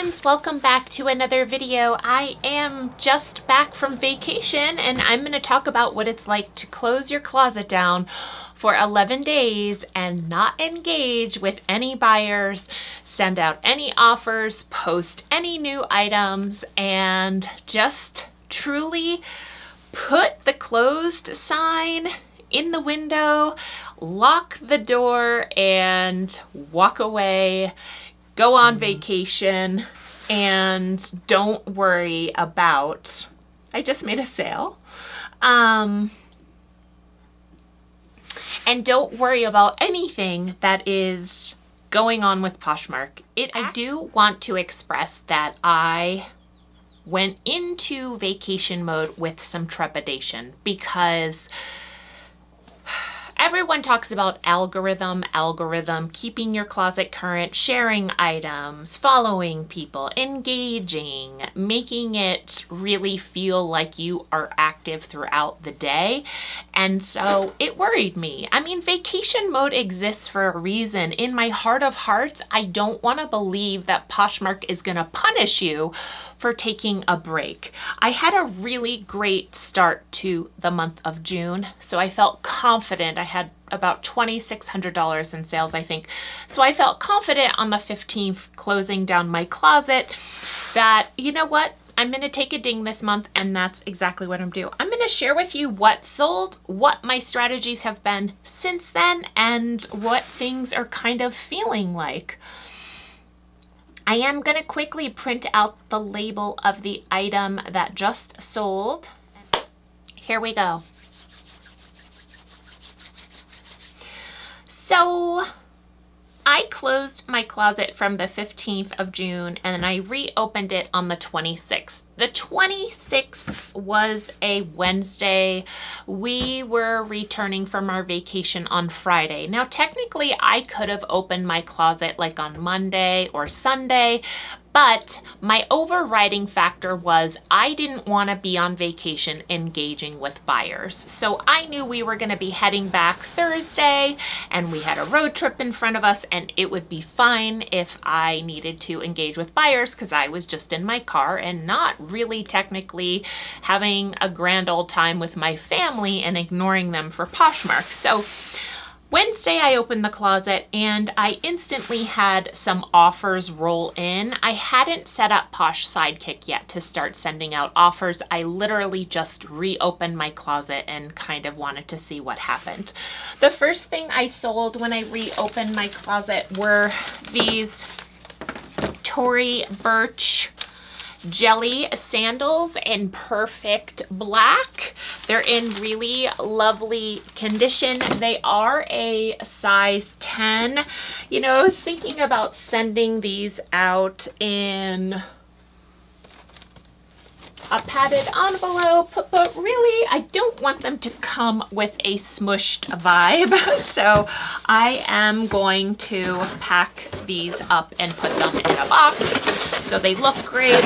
friends, welcome back to another video. I am just back from vacation and I'm going to talk about what it's like to close your closet down for 11 days and not engage with any buyers, send out any offers, post any new items, and just truly put the closed sign in the window, lock the door, and walk away, go on vacation, and don't worry about, I just made a sale, and don't worry about anything that is going on with Poshmark. I do want to express that I went into vacation mode with some trepidation because everyone talks about algorithm, keeping your closet current, sharing items, following people, engaging, making it really feel like you are active throughout the day. And so it worried me. I mean, vacation mode exists for a reason. In my heart of hearts, I don't want to believe that Poshmark is going to punish you for taking a break. I had a really great start to the month of June, so I felt confident. I had about $2,600 in sales, I think. So I felt confident on the 15th closing down my closet that, you know what, I'm gonna take a ding this month, and that's exactly what I'm doing. I'm gonna share with you what sold, what my strategies have been since then, and what things are kind of feeling like. I am going to quickly print out the label of the item that just sold. Here we go. So I closed my closet from the 15th of June and I reopened it on the 26th. The 26th was a Wednesday. We were returning from our vacation on Friday. Now, technically, I could have opened my closet like on Monday or Sunday, but my overriding factor was I didn't want to be on vacation engaging with buyers. So I knew we were going to be heading back Thursday and we had a road trip in front of us, and it would be fine if I needed to engage with buyers because I was just in my car and not really technically having a grand old time with my family and ignoring them for Poshmark. So Wednesday I opened the closet and I instantly had some offers roll in. I hadn't set up Posh Sidekick yet to start sending out offers. I literally just reopened my closet and kind of wanted to see what happened. The first thing I sold when I reopened my closet were these Tory Burch jelly sandals in perfect black. They're in really lovely condition. They are a size 10. You know, I was thinking about sending these out in a padded envelope, but really I don't want them to come with a smushed vibe. So I am going to pack these up and put them in a box so they look great.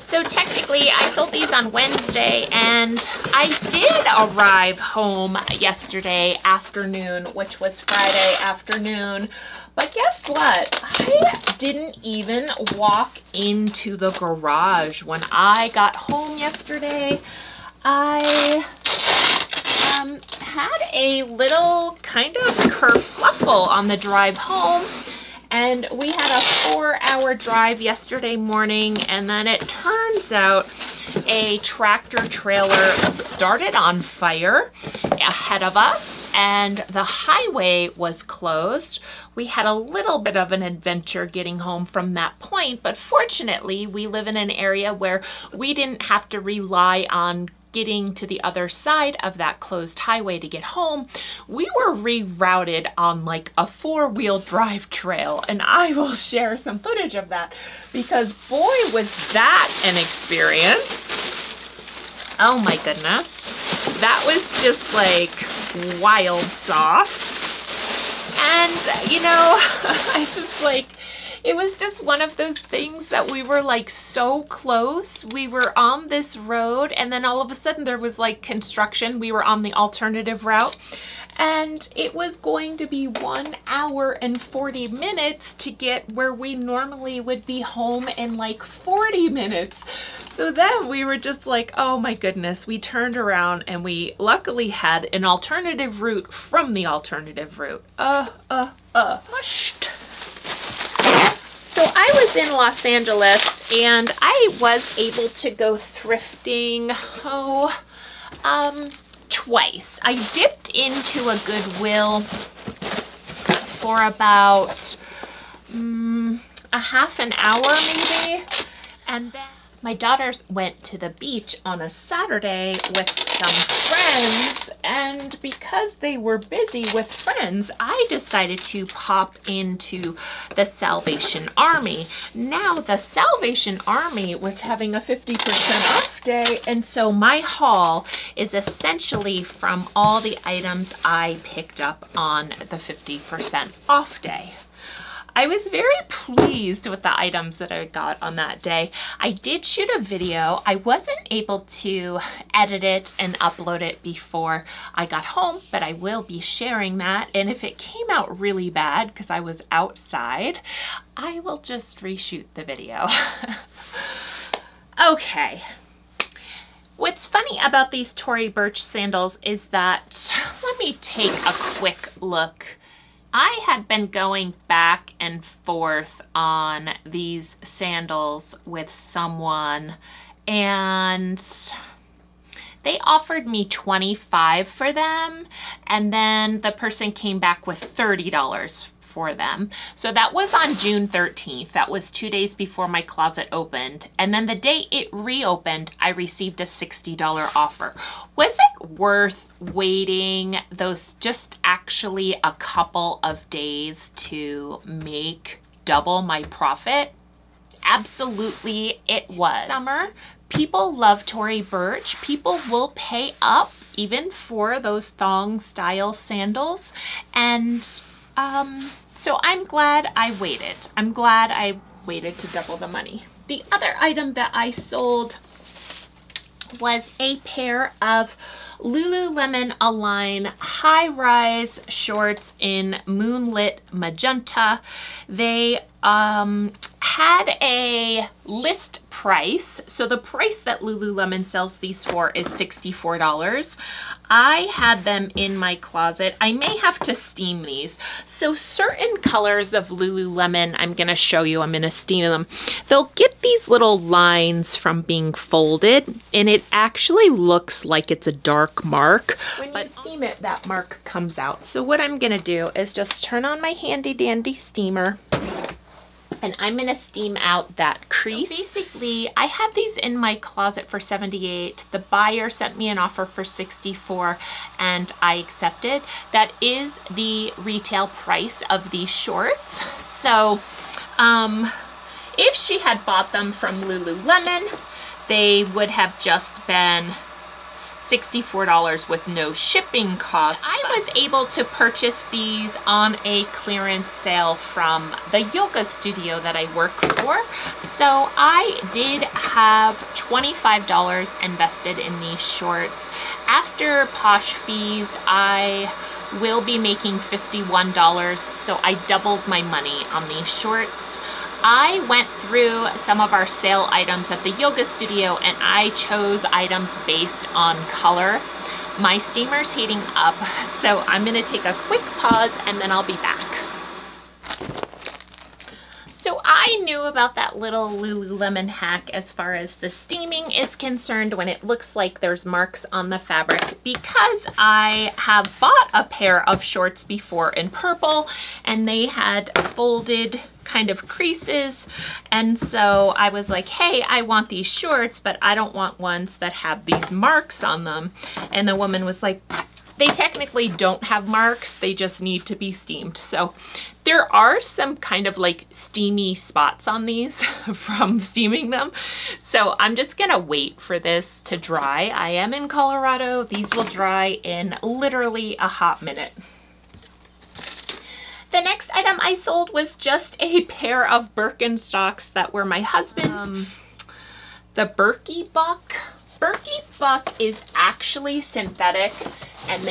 So technically I sold these on Wednesday and I did arrive home yesterday afternoon, which was Friday afternoon. But guess what? I didn't even walk into the garage when I got home yesterday. I had a little kind of kerfluffle on the drive home. And we had a 4-hour drive yesterday morning, and then it turns out a tractor trailer started on fire ahead of us and the highway was closed. We had a little bit of an adventure getting home from that point, but fortunately we live in an area where we didn't have to rely on getting to the other side of that closed highway to get home. We were rerouted on like a 4-wheel drive trail, and I will share some footage of that because boy was that an experience. Oh my goodness. That was just like wild sauce. And you know, I just like, it was just one of those things that we were like so close. We were on this road and then all of a sudden there was like construction. We were on the alternative route and it was going to be 1 hour and 40 minutes to get where we normally would be home in like 40 minutes. So then we were just like, oh my goodness, we turned around and we luckily had an alternative route from the alternative route. Smushed. So I was in Los Angeles and I was able to go thrifting, twice. I dipped into a Goodwill for about a half an hour maybe, and then my daughters went to the beach on a Saturday with some friends, and because they were busy with friends, I decided to pop into the Salvation Army. Now, the Salvation Army was having a 50% off day, and so my haul is essentially from all the items I picked up on the 50% off day. I was very pleased with the items that I got on that day. I did shoot a video. I wasn't able to edit it and upload it before I got home, but I will be sharing that. And if it came out really bad because I was outside, I will just reshoot the video. Okay. What's funny about these Tory Burch sandals is that, let me take a quick look. I had been going back and forth on these sandals with someone, and they offered me $25 for them, and then the person came back with $30 for them. So that was on June 13th. That was 2 days before my closet opened. And then the day it reopened, I received a $60 offer. Was it worth waiting those just actually a couple of days to make double my profit? Absolutely it was. Summer, people love Tory Burch. People will pay up even for those thong style sandals. And so I'm glad I waited. I'm glad I waited to double the money. The other item that I sold was a pair of Lululemon Align high-rise shorts in Moonlit Magenta. They had a list price. So the price that Lululemon sells these for is $64. I had them in my closet. I may have to steam these. So certain colors of Lululemon, I'm gonna show you, I'm gonna steam them. They'll get these little lines from being folded, and it actually looks like it's a dark mark. When you steam it, that mark comes out. So what I'm gonna do is just turn on my handy dandy steamer, and I'm gonna steam out that crease. So basically, I had these in my closet for $78. The buyer sent me an offer for $64 and I accepted. That is the retail price of these shorts. So if she had bought them from Lululemon, they would have just been $64 with no shipping costs. I was able to purchase these on a clearance sale from the yoga studio that I work for. So I did have $25 invested in these shorts. After Posh fees, I will be making $51, so I doubled my money on these shorts. I went through some of our sale items at the yoga studio and I chose items based on color. My steamer's heating up, so I'm gonna take a quick pause and then I'll be back. So I knew about that little Lululemon hack as far as the steaming is concerned when it looks like there's marks on the fabric, because I have bought a pair of shorts before in purple and they had folded kind of creases, and so I was like, hey, I want these shorts, but I don't want ones that have these marks on them. And the woman was like, they technically don't have marks, they just need to be steamed. So there are some kind of like steamy spots on these from steaming them. So I'm just gonna wait for this to dry. I am in Colorado. These will dry in literally a hot minute. The next item I sold was just a pair of Birkenstocks that were my husband's. The Birkie Buck. Birkie Buck is actually synthetic, and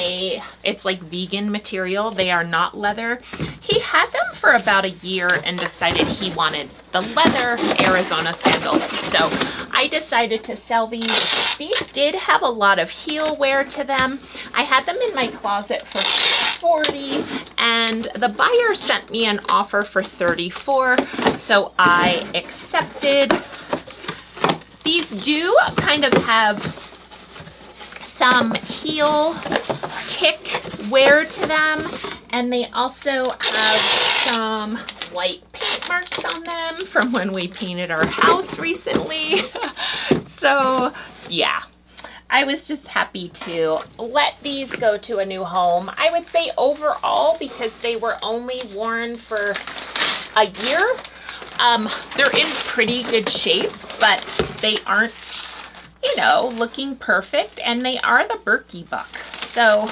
it's like vegan material. They are not leather. He had them for about a year and decided he wanted the leather Arizona sandals. So I decided to sell these. These did have a lot of heel wear to them. I had them in my closet for $40 and the buyer sent me an offer for $34, so I accepted. These do kind of have some heel kick wear to them, and they also have some white paint marks on them from when we painted our house recently. So yeah, I was just happy to let these go to a new home. I would say overall, because they were only worn for a year, they're in pretty good shape, but they aren't, you know, looking perfect, and they are the Berkey buck. So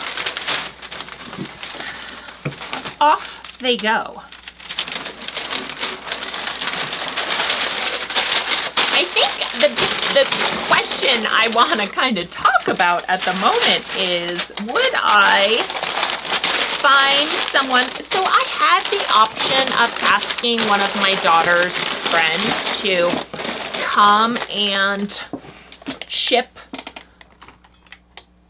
off they go. I think the question I want to kind of talk about at the moment is, would I find someone? So I had the option of asking one of my daughter's friends to come and ship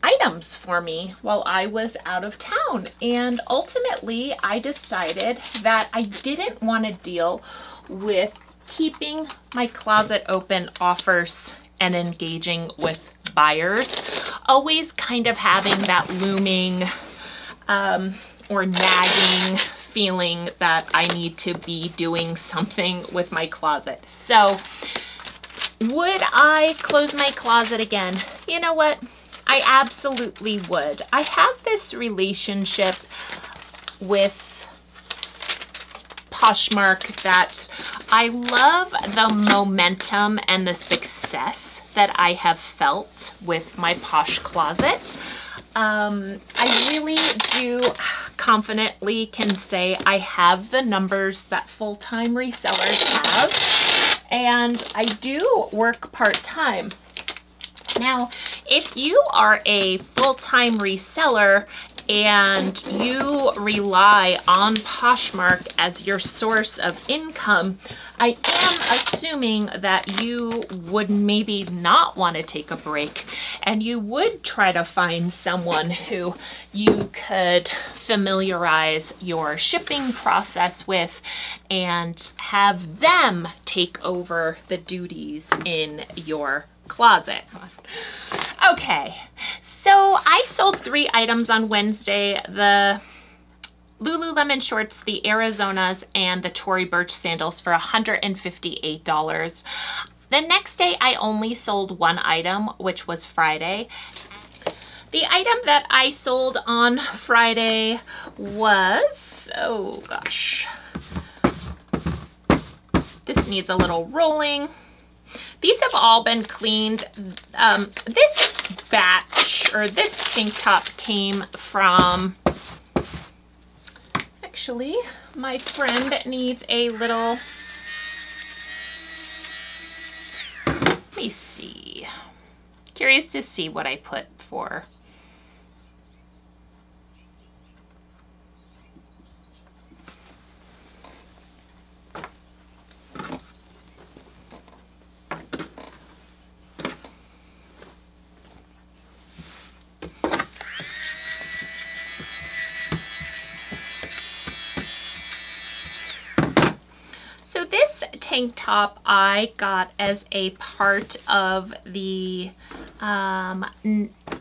items for me while I was out of town, and ultimately I decided that I didn't want to deal with keeping my closet open offers and engaging with buyers, always kind of having that looming or nagging feeling that I need to be doing something with my closet. So would I close my closet again? You know what? I absolutely would. I have this relationship with Poshmark that I love the momentum and the success that I have felt with my Posh closet. I really do confidently can say I have the numbers that full-time resellers have, and I do work part-time. Now, if you are a full-time reseller and you rely on Poshmark as your source of income, I am assuming that you would maybe not want to take a break, and you would try to find someone who you could familiarize your shipping process with and have them take over the duties in your closet. Okay, so I sold 3 items on Wednesday: the Lululemon shorts, the Arizonas, and the Tory Burch sandals for $158. The next day I only sold 1 item, which was Friday. The item that I sold on Friday was, oh gosh, this needs a little rolling. These have all been cleaned. This batch, or this tank top, came from, actually, my friend needs a little, let me see. Curious to see what I put for. So this tank top I got as a part of the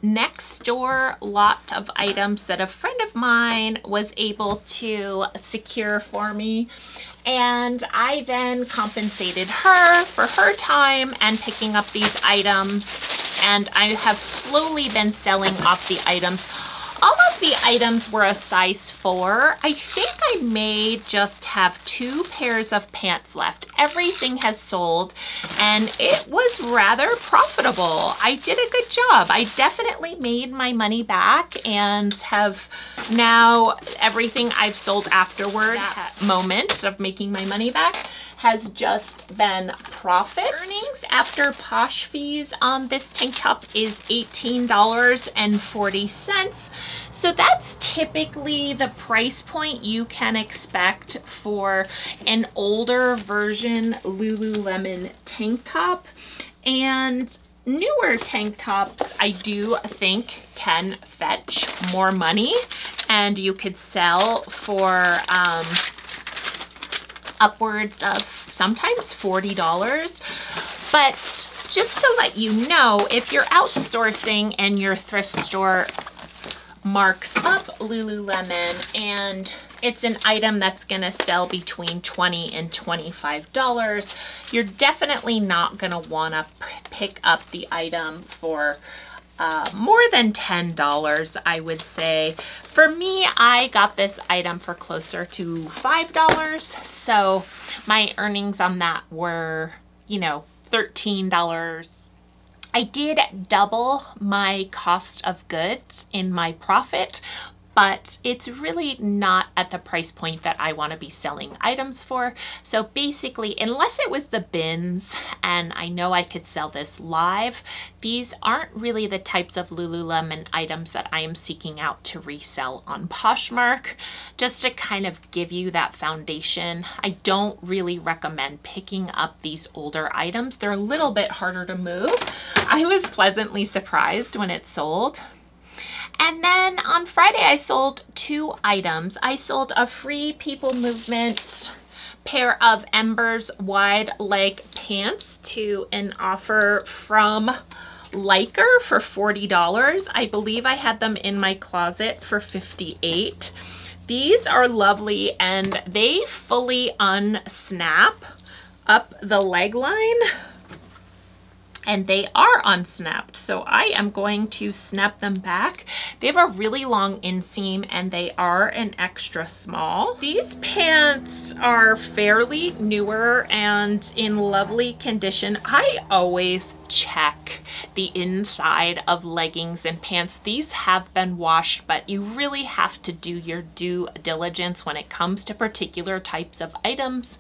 next door lot of items that a friend of mine was able to secure for me. And I then compensated her for her time and picking up these items. And I have slowly been selling off the items. all of the items were a size 4. I think I may just have 2 pairs of pants left. Everything has sold and it was rather profitable. I did a good job. I definitely made my money back and have now everything I've sold afterward, that moment of making my money back, has just been profit. Earnings after Posh fees on this tank top is $18.40. So that's typically the price point you can expect for an older version Lululemon tank top. And newer tank tops, I do think, can fetch more money, and you could sell for upwards of sometimes $40. But just to let you know, if you're outsourcing and your thrift store marks up Lululemon and it's an item that's gonna sell between $20 and $25, you're definitely not gonna wanna pick up the item for more than $10, I would say. For me, I got this item for closer to $5, so my earnings on that were, you know, $13. I did double my cost of goods in my profit, but it's really not at the price point that I want to be selling items for. So basically, unless it was the bins and I know I could sell this live, these aren't really the types of Lululemon items that I am seeking out to resell on Poshmark. Just to kind of give you that foundation, I don't really recommend picking up these older items. They're a little bit harder to move. I was pleasantly surprised when it sold. And then on Friday, I sold 2 items. I sold a Free People Movement pair of Embers wide leg pants to an offer from Liker for $40. I believe I had them in my closet for $58. These are lovely and they fully unsnap up the leg line. And they are unsnapped, so I am going to snap them back. They have a really long inseam and they are an extra small. These pants are fairly newer and in lovely condition. I always check the inside of leggings and pants. These have been washed, but you really have to do your due diligence when it comes to particular types of items.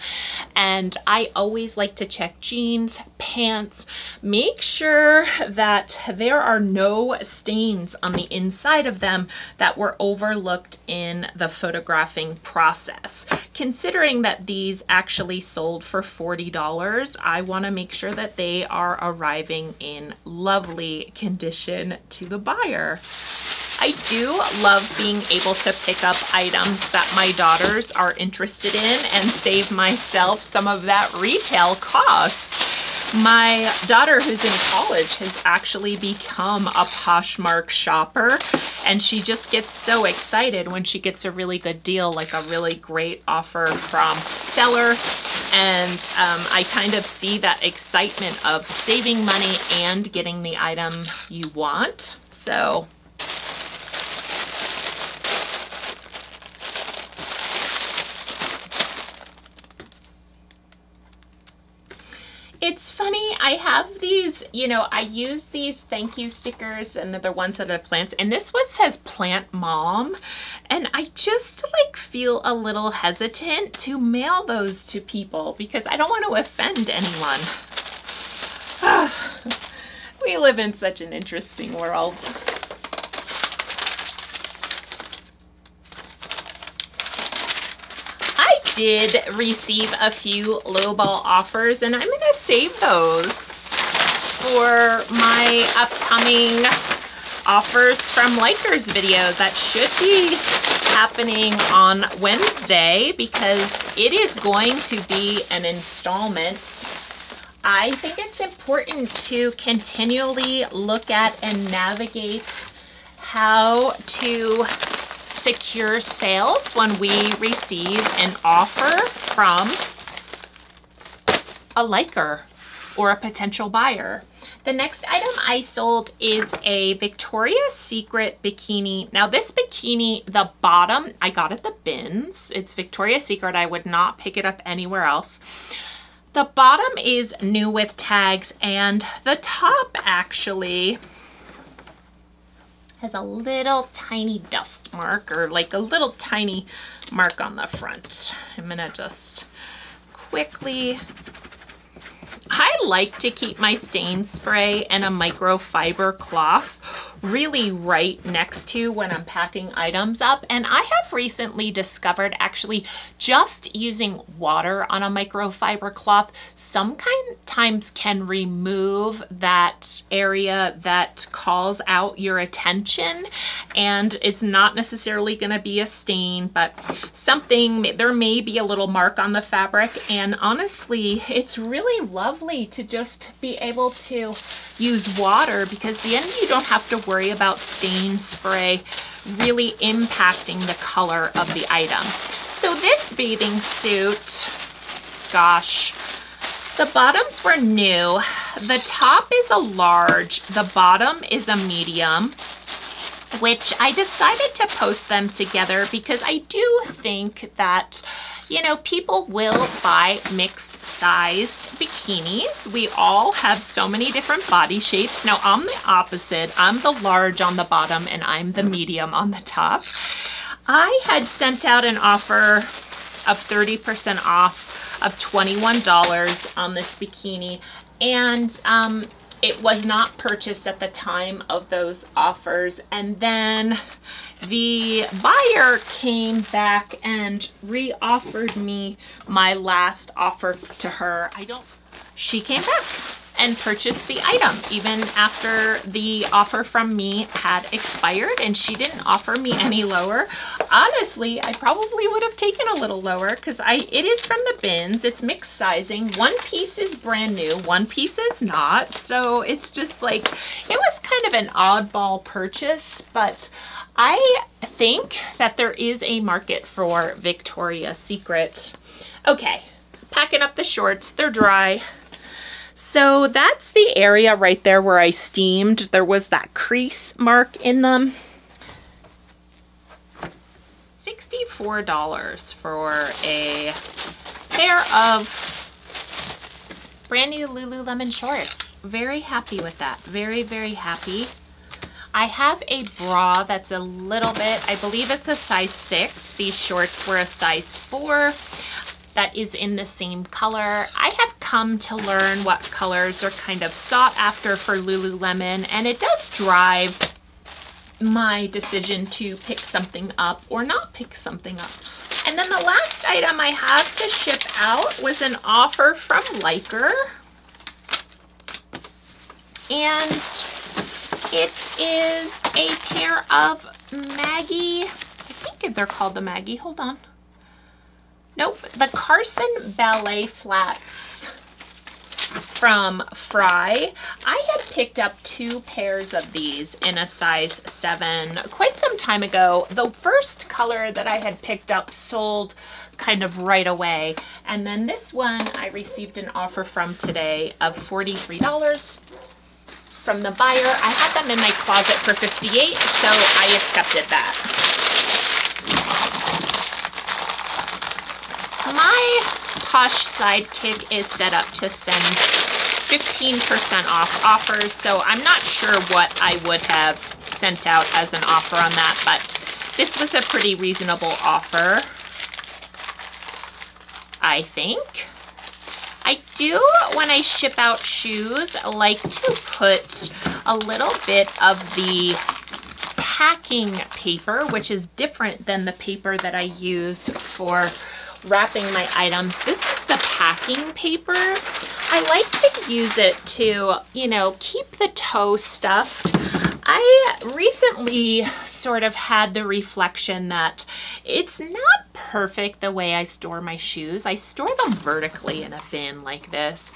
And I always like to check jeans, pants, make sure that there are no stains on the inside of them that were overlooked in the photographing process. Considering that these actually sold for $40, I want to make sure that they are arriving in lovely condition to the buyer. I do love being able to pick up items that my daughters are interested in and save myself some of that retail cost. My daughter, who's in college, has actually become a Poshmark shopper, and she just gets so excited when she gets a really good deal, like a really great offer from seller. And I kind of see that excitement of saving money and getting the item you want. So it's funny, I have these, you know, I use these thank you stickers and they're the ones that are plants, and this one says Plant Mom, and I just like feel a little hesitant to mail those to people because I don't want to offend anyone. We live in such an interesting world. Did receive a few lowball offers, and I'm gonna save those for my upcoming offers from Liker's video that should be happening on Wednesday, because it is going to be an installment. I think it's important to continually look at and navigate how to secure sales when we receive an offer from a Liker. or a potential buyer. The next item I sold is a Victoria's Secret bikini. Now this bikini, the bottom, I got at the bins. It's Victoria's Secret. I would not pick it up anywhere else. The bottom is new with tags, and the top actually has a little tiny dust mark, or like a little tiny mark on the front. I'm gonna just quickly, I like to keep my stain spray and a microfiber cloth really right next to when I'm packing items up. And I have recently discovered actually just using water on a microfiber cloth sometimes can remove that area that calls out your attention. And it's not necessarily going to be a stain, but something, there may be a little mark on the fabric. And honestly, it's really lovely to just be able to use water, because then you don't have to worry about stain spray really impacting the color of the item. So this bathing suit, gosh, the bottoms were new. The top is a large, the bottom is a medium, which I decided to post them together because I do think that, you know, people will buy mixed sized bikinis. We all have so many different body shapes. Now I'm the opposite. I'm the large on the bottom and I'm the medium on the top. I had sent out an offer of 30% off of $21 on this bikini, and it was not purchased at the time of those offers. And then the buyer came back and re-offered me my last offer to her. She came back and purchased the item even after the offer from me had expired, and she didn't offer me any lower. Honestly, I probably would have taken a little lower because it is from the bins. It's mixed sizing. One piece is brand new, one piece is not. So it's just like, it was kind of an oddball purchase, but I think that there is a market for Victoria's Secret. Okay, packing up the shorts, they're dry. So that's the area right there where I steamed. There was that crease mark in them. $64 for a pair of brand new Lululemon shorts. Very happy with that. Very, very happy. I have a bra that's a little bit, I believe it's a size 6. These shorts were a size 4. That is in the same color. I have come to learn what colors are kind of sought after for Lululemon, and it does drive my decision to pick something up or not pick something up. And then the last item I have to ship out was an offer from Liker. And it is a pair of Maggie, I think they're called the Maggie, hold on. Nope, the Carson Ballet Flats from Fry. I had picked up 2 pairs of these in a size 7 quite some time ago. The first color that I had picked up sold kind of right away. And then this one I received an offer from today of $43 from the buyer. I had them in my closet for $58, so I accepted that. My Posh Sidekick is set up to send 15% off offers, so I'm not sure what I would have sent out as an offer on that, but this was a pretty reasonable offer, I think. I do, when I ship out shoes, like to put a little bit of the packing paper, which is different than the paper that I use for wrapping my items. This is the packing paper. I like to use it to, you know, keep the toe stuffed. I recently sort of had the reflection that it's not perfect the way I store my shoes. I store them vertically in a bin like this.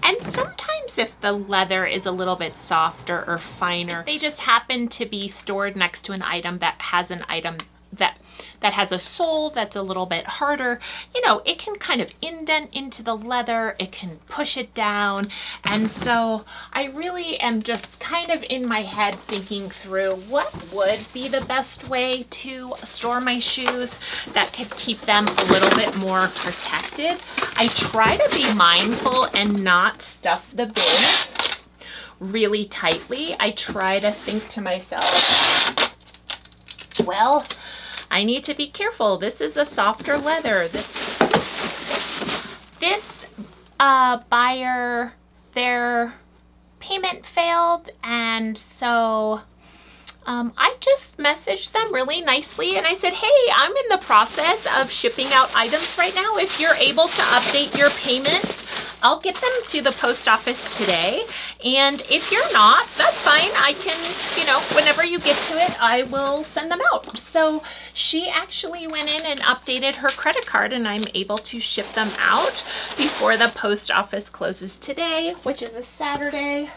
And sometimes if the leather is a little bit softer or finer, they just happen to be stored next to an item that has an item that has a sole that's a little bit harder, you know, it can kind of indent into the leather, it can push it down. And so I really am just kind of in my head thinking through what would be the best way to store my shoes that could keep them a little bit more protected. I try to be mindful and not stuff the bin really tightly. I try to think to myself, well, I need to be careful. This is a softer leather. This buyer, their payment failed, and so I just messaged them really nicely and I said, hey, I'm in the process of shipping out items right now. If you're able to update your payment, I'll get them to the post office today. And if you're not, that's fine. I can, you know, whenever you get to it, I will send them out. So she actually went in and updated her credit card and I'm able to ship them out before the post office closes today, which is a Saturday.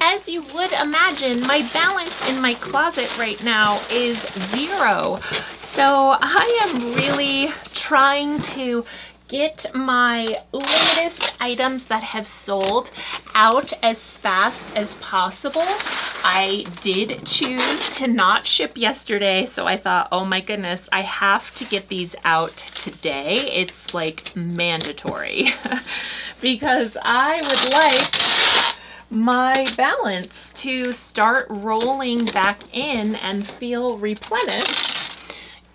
As you would imagine, my balance in my closet right now is 0. So I am really trying to get my latest items that have sold out as fast as possible. I did choose to not ship yesterday, so I thought, oh my goodness, I have to get these out today. It's like mandatory because I would like my balance to start rolling back in and feel replenished.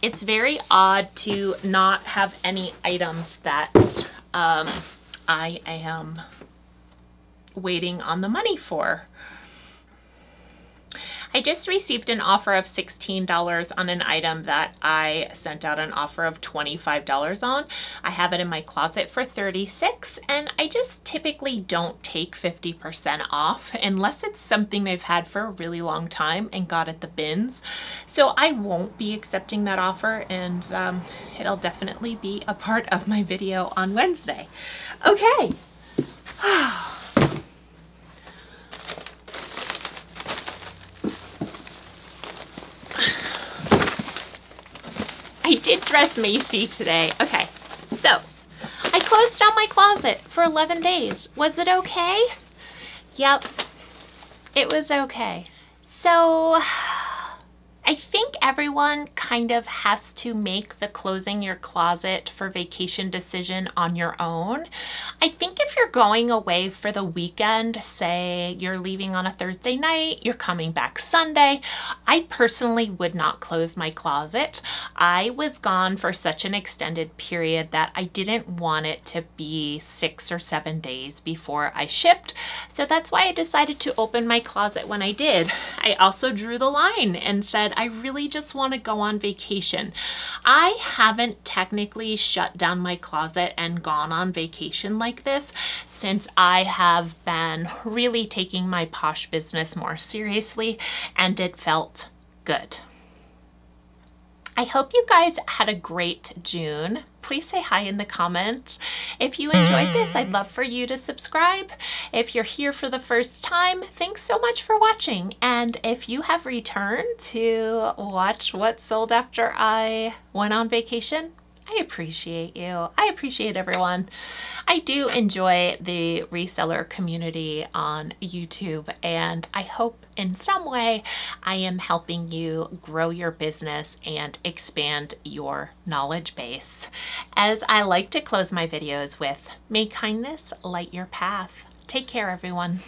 It's very odd to not have any items that I am waiting on the money for. I just received an offer of $16 on an item that I sent out an offer of $25 on. I have it in my closet for $36, and I just typically don't take 50% off unless it's something I've had for a really long time and got at the bins. So I won't be accepting that offer, and it'll definitely be a part of my video on Wednesday. Okay. I did dress Macy today. Okay, so I closed out my closet for 11 days. Was it okay? Yep, it was okay. So I think everyone kind of has to make the closing your closet for vacation decision on your own. I think if you're going away for the weekend, say you're leaving on a Thursday night, you're coming back Sunday, I personally would not close my closet. I was gone for such an extended period that I didn't want it to be 6 or 7 days before I shipped. So that's why I decided to open my closet when I did. I also drew the line and said, I really just want to go on vacation. I haven't technically shut down my closet and gone on vacation like this since I have been really taking my Posh business more seriously, and it felt good. I hope you guys had a great June. Please say hi in the comments. If you enjoyed this, I'd love for you to subscribe. If you're here for the first time, thanks so much for watching. And if you have returned to watch what sold after I went on vacation, I appreciate you. I appreciate everyone. I do enjoy the reseller community on YouTube, and I hope in some way I am helping you grow your business and expand your knowledge base. As I like to close my videos with, may kindness light your path. Take care, everyone.